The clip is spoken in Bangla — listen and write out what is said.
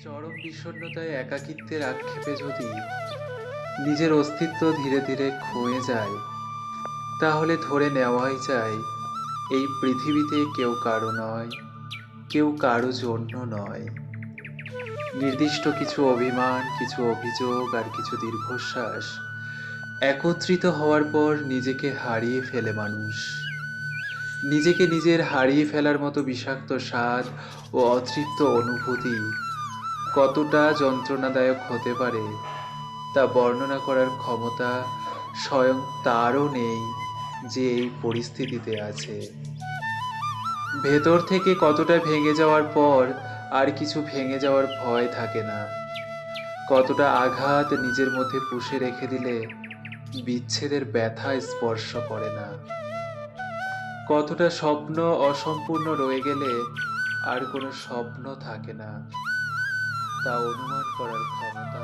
চরম বিষণ্ণতায় একাকিত্বের আক্ষেপে যদি নিজের অস্তিত্ব ধীরে ধীরে ক্ষয়ে যায়, তাহলে ধরে নেওয়াই যায় এই পৃথিবীতে কেউ কারো নয়, কেউ কারো জন্য নয়। নির্দিষ্ট কিছু অভিমান, কিছু অভিযোগ আর কিছু দীর্ঘশ্বাস একত্রিত হওয়ার পর নিজেকে হারিয়ে ফেলে মানুষ। নিজেকে নিজের হারিয়ে ফেলার মতো বিষাক্ত স্বাদ ও অতৃপ্ত অনুভূতি কতটা যন্ত্রণাদায়ক হতে পারে তা বর্ণনা করার ক্ষমতা স্বয়ং তারও নেই যে এই পরিস্থিতিতে আছে। ভেতর থেকে কতটা ভেঙে যাওয়ার পর আর কিছু ভেঙে যাওয়ার ভয় থাকে না। কতটা আঘাত নিজের মধ্যে পুষে রেখে দিলে বিচ্ছেদের ব্যথা স্পর্শ করে না। কতটা স্বপ্ন অসম্পূর্ণ রয়ে গেলে আর কোনো স্বপ্ন থাকে না তা অনুমান করার ক্ষমতা